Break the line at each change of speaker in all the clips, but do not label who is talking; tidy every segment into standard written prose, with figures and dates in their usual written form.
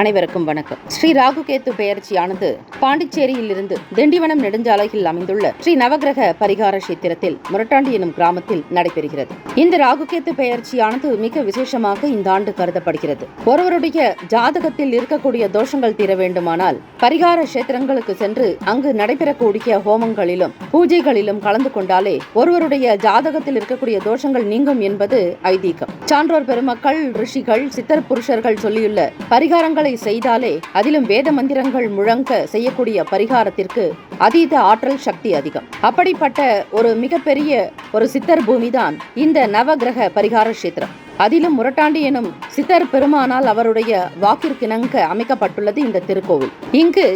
அனைவருக்கும் வணக்கம். ஸ்ரீ ராகுகேத்து பெயர்ச்சியானது பாண்டிச்சேரியில் இருந்து திண்டிவனம் நெடுஞ்சாலையில் அமைந்துள்ள ஸ்ரீ நவகிரக பரிகார கஷேத்திரத்தில் முரட்டாண்டி எனும் கிராமத்தில் நடைபெறுகிறது. இந்த ராகுகேத்து பெயர்ச்சியானது மிக விசேஷமாக இந்த ஆண்டு கருதப்படுகிறது. ஒருவருடைய ஜாதகத்தில் இருக்கக்கூடிய தோஷங்கள் தீர வேண்டுமானால் பரிகார கஷேத்திரங்களுக்கு சென்று அங்கு நடைபெறக்கூடிய ஹோமங்களிலும் பூஜைகளிலும் கலந்து கொண்டாலே ஒருவருடைய ஜாதகத்தில் இருக்கக்கூடிய தோஷங்கள் நீங்கும் என்பது ஐதீகம். சான்றோர் பெருமக்கள், ரிஷிகள், சித்தர் புருஷர்கள் சொல்லியுள்ள பரிகாரங்கள் செய்தாலே அதிலும் வேத மந்திரங்கள் முழங்க செய்யக்கூடிய பரிகாரத்திற்கு அதீத ஆற்றல் சக்தி அதிகம். அப்படிப்பட்ட ஒரு மிகப்பெரிய ஒரு சித்தர் பூமிதான் இந்த நவகிரக பரிகார கஷேத்திரம். அதிலும் முரட்டாண்டி எனும் சித்தர் பெருமானால் அவருடைய வாக்கிற்கிணங்க அமைக்கப்பட்டுள்ளது இந்த திருக்கோவில். இங்கு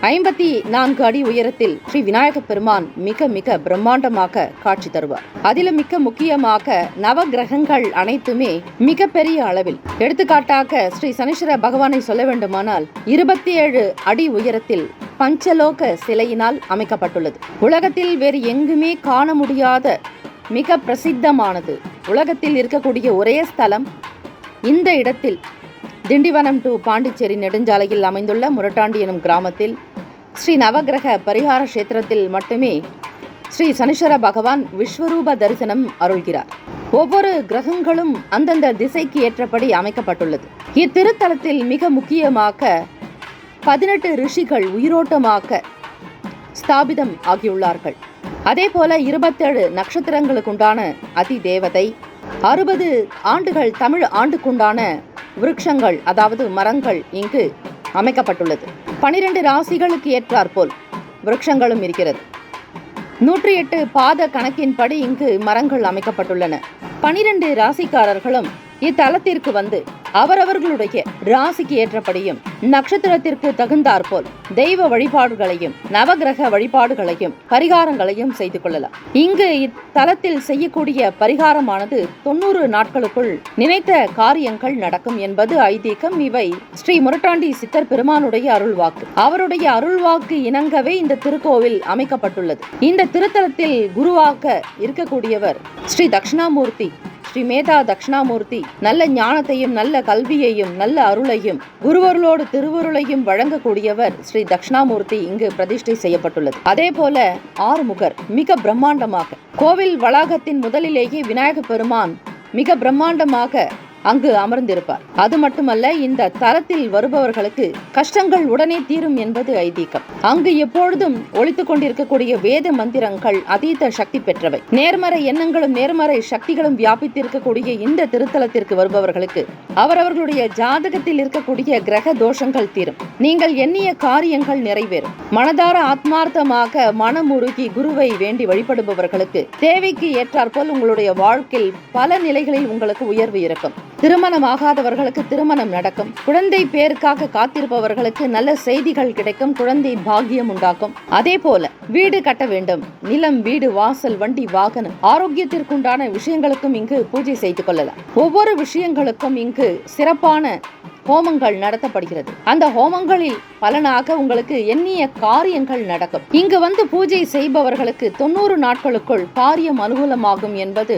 54 அடி உயரத்தில் ஸ்ரீ விநாயக பெருமான் மிக மிக பிரம்மாண்டமாக காட்சி தருவார். அதிலும் மிக முக்கியமாக நவகிரகங்கள் அனைத்துமே மிக பெரிய அளவில், எடுத்துக்காட்டாக ஸ்ரீ சனீஸ்வர பகவானை சொல்ல வேண்டுமானால் 27 அடி உயரத்தில் பஞ்சலோக சிலையினால் அமைக்கப்பட்டுள்ளது. உலகத்தில் வேறு எங்குமே காண முடியாத மிக பிரசித்தமானது, உலகத்தில் இருக்கக்கூடிய ஒரே ஸ்தலம் இந்த இடத்தில் திண்டிவனம் டு பாண்டிச்சேரி நெடுஞ்சாலையில் அமைந்துள்ள முரட்டாண்டி எனும் கிராமத்தில் ஸ்ரீ நவகிரக பரிகார கஷேத்திரத்தில் மட்டுமே ஸ்ரீ சனீஸ்வர பகவான் விஸ்வரூப தரிசனம் அருள்கிறார். ஒவ்வொரு கிரகங்களும் அந்தந்த திசைக்கு ஏற்றபடி அமைக்கப்பட்டுள்ளது. இத்திருத்தலத்தில் மிக முக்கியமாக 18 ரிஷிகள் உயிரோட்டமாக ஸ்தாபிதம் ஆகியுள்ளார்கள். அதே போல 27 நட்சத்திரங்களுக்குண்டான அதி தேவதை, 60 ஆண்டுகள் தமிழ் ஆண்டுக்குண்டான விருட்சங்கள் அதாவது மரங்கள் இங்கு அமைக்கப்பட்டுள்ளது. 12 ராசிகளுக்கு ஏற்றாற்போல் விருட்சங்களும் இருக்கிறது. 108 பாத கணக்கின்படி இங்கு மரங்கள் அமைக்கப்பட்டுள்ளன. 12 ராசிக்காரர்களும் இத்தலத்திற்கு வந்து அவரவர்களுடைய ராசிக்கு ஏற்றபடியும் நட்சத்திரத்திற்கு தகுந்தாற்போல் தெய்வ வழிபாடுகளையும் நவகிரக வழிபாடுகளையும் பரிகாரங்களையும் செய்து கொள்ளலாம். இங்கு இத்தலத்தில் செய்யக்கூடிய பரிகாரமானது 90 நாட்களுக்குள் நினைத்த காரியங்கள் நடக்கும் என்பது ஐதீகம். இவை ஸ்ரீ முரட்டாண்டி சித்தர் பெருமானுடைய அருள்வாக்கு. அவருடைய அருள்வாக்கு இணங்கவே இந்த திருக்கோவில் அமைக்கப்பட்டுள்ளது. இந்த திருத்தலத்தில் குருவாக இருக்கக்கூடியவர் ஸ்ரீ தட்சிணாமூர்த்தி, ஸ்ரீ மேதா தட்சிணாமூர்த்தி. நல்ல ஞானத்தையும் நல்ல கல்வியையும் நல்ல அருளையும் குருவருளோடு திருவருளையும் வழங்கக்கூடியவர் ஸ்ரீ தட்சிணாமூர்த்தி இங்கு பிரதிஷ்டை செய்யப்பட்டுள்ளது. அதே போல ஆறுமுகர் மிக பிரம்மாண்டமாக கோவில் வளாகத்தின் முதலிலேயே விநாயக பெருமான் மிக பிரம்மாண்டமாக அங்கு அமர்ந்திருப்பார். அது மட்டுமல்ல, இந்த தலத்தில் வருபவர்களுக்கு கஷ்டங்கள் உடனே தீரும் என்பது ஐதீகம். அங்கு எப்பொழுதும் ஒலித்துக் கொண்டிருக்கக்கூடிய வேத மந்திரங்கள் அதீத சக்தி பெற்றவை. நேர்மறை எண்ணங்களும் நேர்மறை சக்திகளும் வியாபித்திருக்கக்கூடிய இந்த திருத்தலத்திற்கு வருபவர்களுக்கு அவரவர்களுடைய ஜாதகத்தில் இருக்கக்கூடிய கிரக தோஷங்கள் தீரும். நீங்கள் எண்ணிய காரியங்கள் நிறைவேறும். மனதார ஆத்மார்த்தமாக மனமுருகி குருவை வேண்டி வழிபடுபவர்களுக்கு தேவைக்கு ஏற்றாற்போல் உங்களுடைய வாழ்க்கையில் பல நிலைகளில் உங்களுக்கு உயர்வு இருக்கும். திருமணமாகாதவர்களுக்கு திருமணம் நடக்கும். குழந்தை பேருக்காக காத்திருப்பவர்களுக்கு நல்ல செய்திகள் கிடைக்கும். குழந்தை பாக்கியம் உண்டாக்கும். அதே போல வீடு கட்ட வேண்டும், நிலம், வீடு, வாசல், வண்டி, வாகனம், ஆரோக்கியத்திற்குண்டான விஷயங்களுக்கும் இங்கு பூஜை செய்து கொள்ளலாம். ஒவ்வொரு விஷயங்களுக்கும் இங்கு சிறப்பான ஹோமங்கள் நடத்தப்படுகிறது. அந்த ஹோமங்களில் பலனாக உங்களுக்கு எண்ணிய காரியங்கள் நடக்கும். இங்கு வந்து பூஜை செய்பவர்களுக்கு 90 நாட்களுக்குள் காரியம் அனுகூலமாகும் என்பது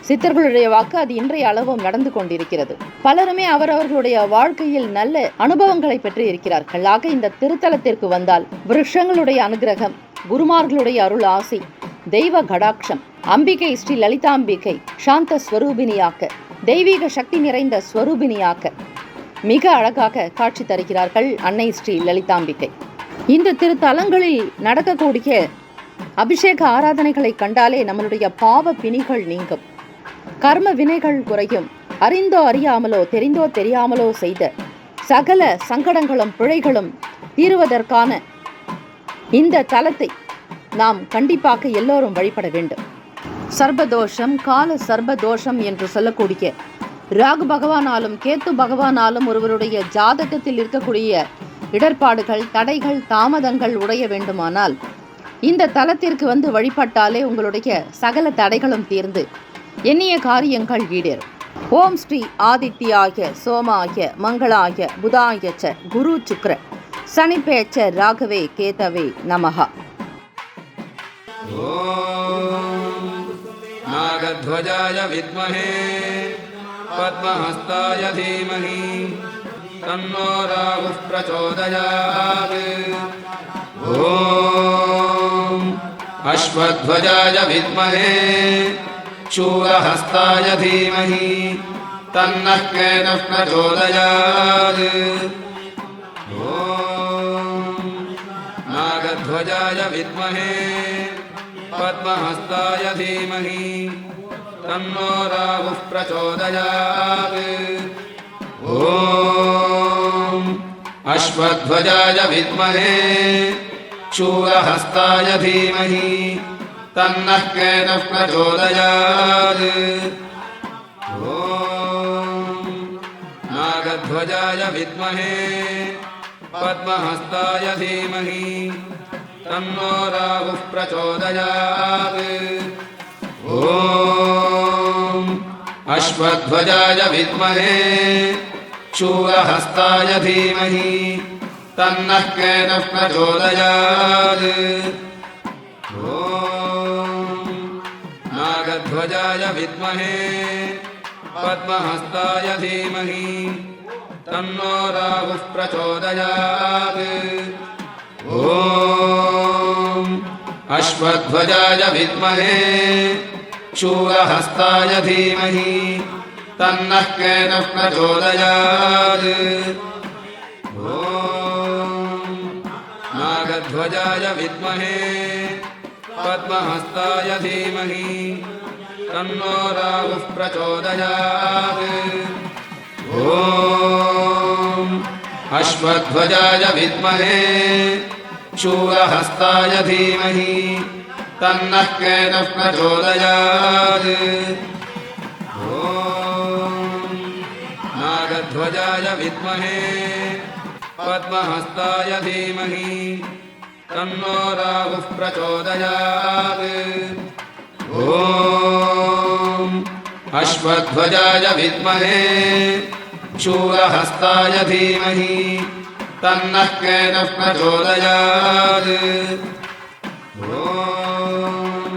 சித்தர்களுடைய வாக்கு. அது இன்றைய அளவும் நடந்து கொண்டிருக்கிறது. பலருமே அவரவர்களுடைய வாழ்க்கையில் நல்ல அனுபவங்களை பெற்று இருக்கிறார்கள். ஆக இந்த திருத்தலத்திற்கு வந்தால் விருஷங்களுடைய அனுகிரகம், குருமார்களுடைய அருள் ஆசி, தெய்வ கடாட்சம், அம்பிகை ஸ்ரீ லலிதாம்பிகை சாந்த ஸ்வரூபிணியாக, தெய்வீக சக்தி நிறைந்த ஸ்வரூபிணியாக மிக அழகாக காட்சி தருகிறார்கள் அன்னை ஸ்ரீ லலிதாம்பிகை. இந்த திருத்தலங்களில் நடக்கக்கூடிய அபிஷேக ஆராதனைகளை கண்டாலே நம்மளுடைய பாவ பிணிகள் நீங்கும், கர்ம வினைகள் குறையும். அறிந்தோ அறியாமலோ தெரிந்தோ தெரியாமலோ செய்த சகல சங்கடங்களும் பிழைகளும் தீருவதற்கான இந்த தலத்தை நாம் கண்டிப்பாக எல்லோரும் வழிபட வேண்டும். சர்பதோஷம், கால சர்பதோஷம் என்று சொல்லக்கூடிய ராகு பகவானாலும் கேத்து பகவானாலும் ஒருவருடைய ஜாதகத்தில் இருக்கக்கூடிய இடர்பாடுகள், தடைகள், தாமதங்கள் உடைய வேண்டுமானால் இந்த தலத்திற்கு வந்து வழிபட்டாலே உங்களுடைய சகல தடைகளும் தீர்ந்து எண்ணிய காரியங்கள் ஈடேறும். ஓம் ஸ்ரீ ஆதித்யாய சோமாய மங்களாய புதாய ச குரு சுக்ர சனிப்பேச்ச ராகவே கேதவே நமஹ.
நாகத்வஜாய வித்மஹே பத்மஹஸ்தாய தீமஹி तन्नो राहुः प्रचोदयात्। ॐ अश्वध्वजाय विद्महे शूलहस्ताय धीमहि तन्नः केतुः प्रचोदयात्। ॐ नागध्वजाय विद्महे पद्महस्ताय धीमहि तन्नो राहुः प्रचोदयात्। ॐ अश्वध्वजाय विद्महे शूलहस्ताय धीमहि तन्नः केतुः प्रचोदयात्। ॐ नागध्वजाय विद्महे पद्महस्ताय धीमहि तन्नो राहुः प्रचोदयात्। ॐ अश्वध्वजाय विद्महे शूलहस्ताय धीमहि तन्नः केतुः प्रचोदयात्। ॐ नागध्वजाय विद्महे पद्महस्ताय धीमहि तन्नो राहुः प्रचोदयात्। ॐ अश्वध्वजाय विद्महे शूलहस्ताय धीमहि तन्नः केतुः प्रचोदयात्। ॐ नागध्वजाय विद्महे पद्महस्ताय धीमहि तन्नो राहुः प्रचोदयात्। ॐ अश्वध्वजाय विद्महे शूलहस्ताय धीमहि तन्नः केतुः प्रचोदयात्। ॐ नागध्वजाय विद्महे पद्महस्ताय धीमहि तन्नो राहुः प्रचोदयात्। ॐ अश्वध्वजाय विद्महे शूलहस्ताय धीमहि तन्नः केतुः प्रचोदयात्। ॐ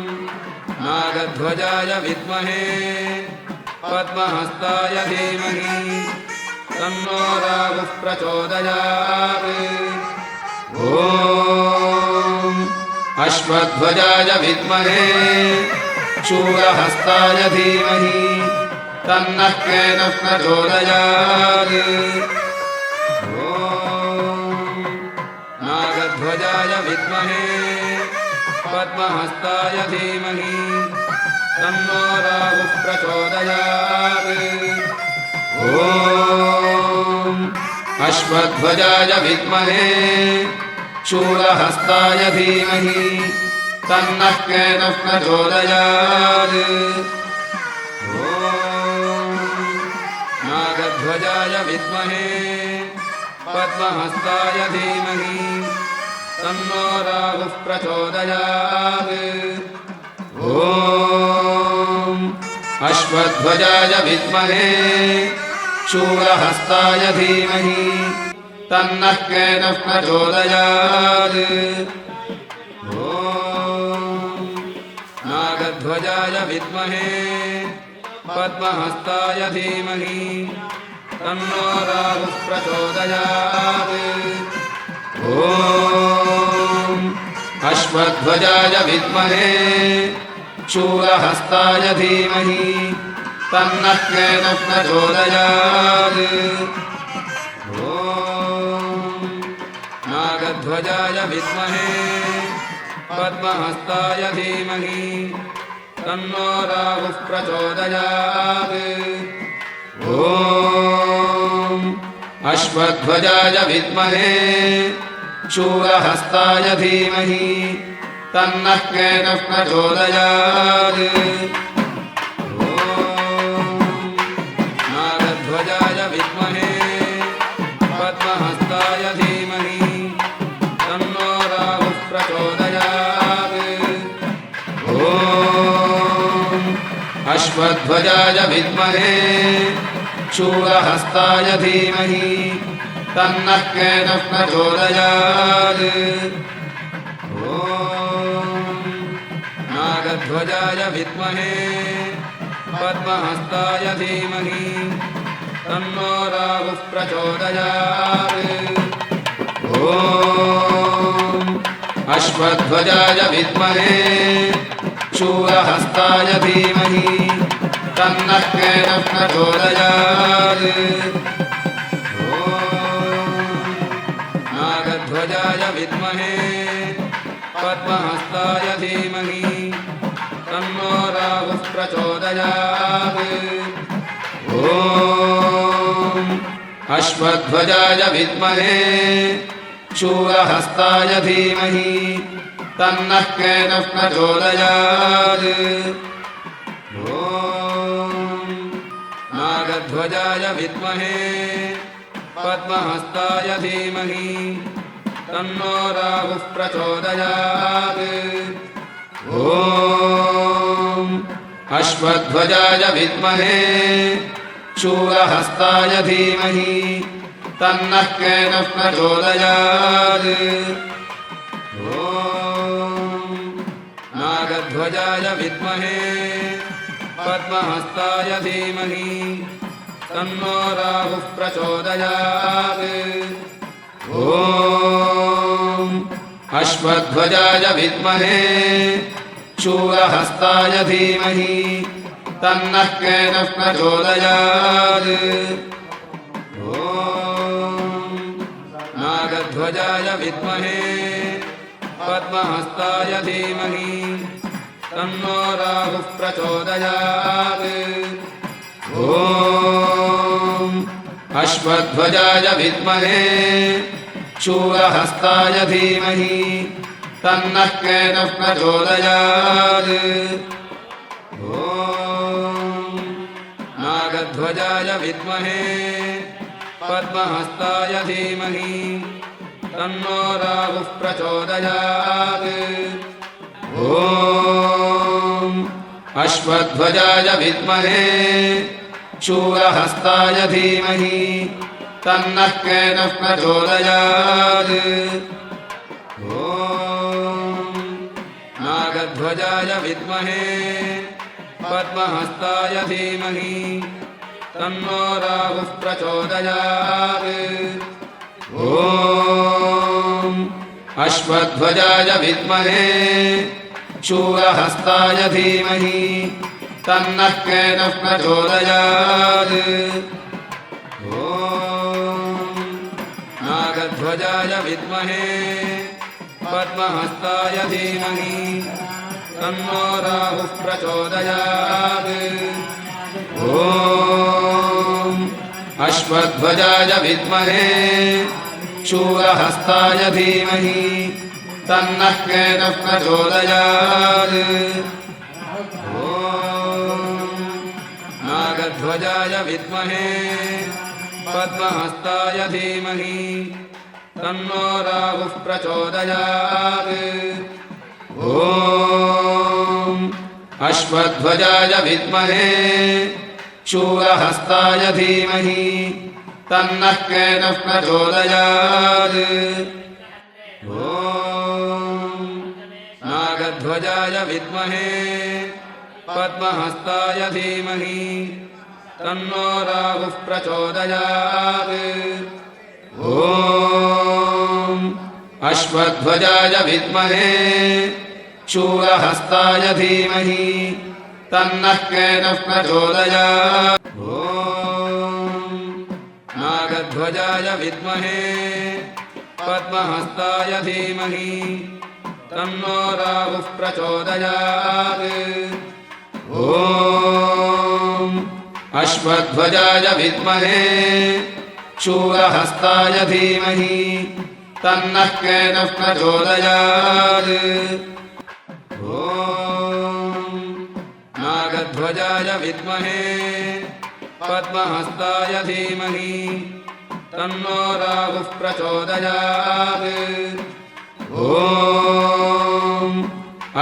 नागध्वजाय विद्महे पद्महस्ताय धीमहि तन्नो राहुः प्रचोदयात्। ॐ अश्वध्वजाय विद्महे शूलहस्ताय धीमहि तन्नः केतुः प्रचोदयात्। ॐ नागध्वजाय विद्महे पद्महस्ताय धीमहि तन्नो राहुः प्रचोदयात्। ॐ अश्वध्वजाय विद्महे शूलहस्ताय धीमहि तन्नः केतुः प्रचोदयात्। ॐ नागध्वजाय विद्महे पद्महस्ताय धीमहि तन्नो राहुः प्रचोदयात्। ॐ अश्वध्वजाय विद्महे शूलहस्ताय धीमहि तन्नः केतुः प्रचोदयात्। ॐ नागध्वजाय विद्महे पद्महस्ताय धीमहि तन्नो राहुः प्रचोदयात्। ॐ अश्वध्वजाय विद्महे शूलहस्ताय धीमहि तन्नः केतुः प्रचोदयात्। ॐ नागध्वजाय विद्महे पद्महस्ताय धीमहि तन्नो राहुः प्रचोदयात्। ॐ अश्वध्वजाय विद्महे शूलहस्ताय धीमहि तन्नः केतुः प्रचोदयात्। नागध्वजाय विद्महे पद्महस्ताय धीमहि तन्नो राहुः प्रचोदयात्। ॐ अश्वध्वजाय विद्महे शूलहस्ताय धीमहि तन्नः केतुः प्रचोदयात्। नागध्वजाय विद्महे पद्महस्ताय धीमहि तन्नो राहुः प्रचोदयात्। ॐ अश्वध्वजाय विद्महे शूरहस्ताय धीमहि तन्नः केतुः प्रचोदयात्। ॐ नागध्वजाय विद्महे पद्महस्ताय धीमहि तन्नो राहुः प्रचोदयात्। ॐ अश्वध्वजाय विद्महे शूरहस्ताय धीमहि तन्नः केतुः प्रचोदयात्। ॐ नागध्वजाय विद्महे पद्महस्ताय धीमहि तन्नो राहुः प्रचोदयात्। ॐ अश्वध्वजाय विद्महे शूरहस्ताय धीमहि तन्नः केतुः प्रचोदयात्। ॐ नागध्वजाय विद्महे पद्महस्ताय धीमहि तन्नो राहुः प्रचोदयात्। ॐ अश्वध्वजाय विद्महे शूरहस्ताय धीमहि तन्नः केतुः प्रचोदयात्। ॐ नागध्वजाय विद्महे पद्महस्ताय धीमहि तन्नो राहुः प्रचोदयात्। ॐ अश्वध्वजाय विद्महे शूरहस्ताय धीमहि तन्नः केतुः प्रचोदयात्। ॐ नागध्वजाय विद्महे पद्महस्ताय धीमहि तन्नो राहुः प्रचोदयात्। ॐ अश्वध्वजाय विद्महे शूरहस्ताय धीमहि तन्नः केतुः प्रचोदयात्। ॐ नागध्वजाय विद्महे पद्महस्ताय धीमहि तन्नो राहुः प्रचोदयात्। ॐ अश्वध्वजाय विद्महे शूरहस्ताय धीमहि तन्नः केतुः प्रचोदयात्। ॐ नागध्वजाय विद्महे पद्महस्ताय धीमहि तन्नो राहुः प्रचोदयात्। ॐ अश्वध्वजाय विद्महे शूरहस्ताय धीमहि तन्नः केतुः प्रचोदयात्। ॐ नागध्वजाय विद्महे पद्महस्ताय धीमहि तन्नो राहुः प्रचोदयात्। ॐ अश्वध्वजाय विद्महे शूरहस्ताय धीमहि तन्नः केतुः प्रचोदयात्। ॐ नागध्वजाय विद्महे पद्महस्ताय धीमहि तन्नो राहुः प्रचोदयात्। ॐ अश्वध्वजाय विद्महे शूरहस्ताय धीमहि तन्नः केतुः प्रचोदयात्। ॐ नागध्वजाय विद्महे पद्महस्ताय धीमहि तन्नो राहुः प्रचोदयात्। ॐ अश्वध्वजाय विद्महे शूरहस्ताय धीमहि तन्नः केतुः प्रचोदयात्। ॐ नागध्वजाय विद्महे पद्महस्ताय धीमहि तन्नो राहुः प्रचोदयात्। ॐ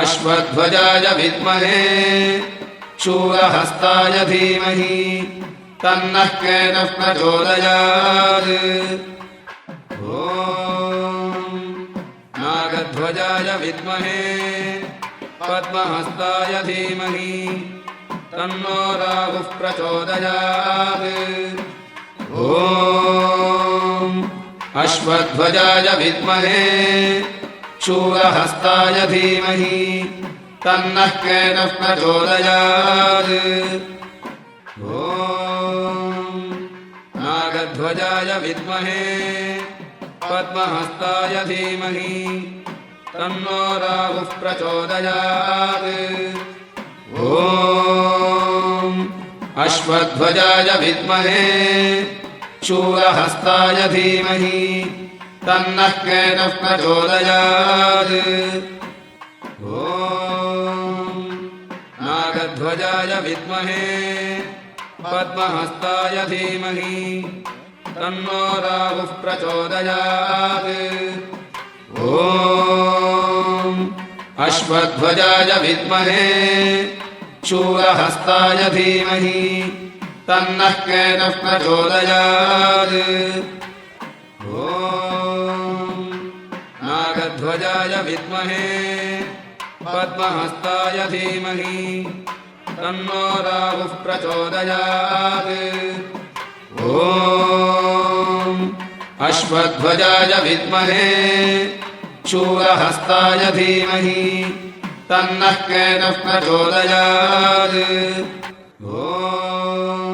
अश्वध्वजाय विद्महे शूरहस्ताय धीमहि तन्नः केतुः प्रचोदयात्। ॐ नागध्वजाय विद्महे पद्महस्ताय धीमहि तन्नो राहुः प्रचोदयात्। ॐ ॐ अश्वध्वजाय विद्महे शूलहस्ताय धीमहि तन्नः केतुः प्रचोदयात्। ॐ नागध्वजाय विद्महे पद्महस्ताय धीमहि तन्नो राहुः प्रचोदयात्। ॐ अश्वध्वजाय विद्महे शूलहस्ताय धीमहि तन्नः केतुः प्रचोदयात्। ॐ नागध्वजाय विद्महे पद्महस्ताय धीमहि तन्नो राहुः प्रचोदयात्। ॐ अश्वध्वजाय विद्महे शूलहस्ताय धीमहि तन्नः केतुः प्रचोदयात्। ॐ नागध्वजाय विद्महे पद्महस्ताय धीमहि तन्नो राहुः प्रचोदयात्। ॐ अश्वध्वजाय विद्महे शूलहस्ताय धीमहि तन्नः केतुः प्रचोदयात्। ॐ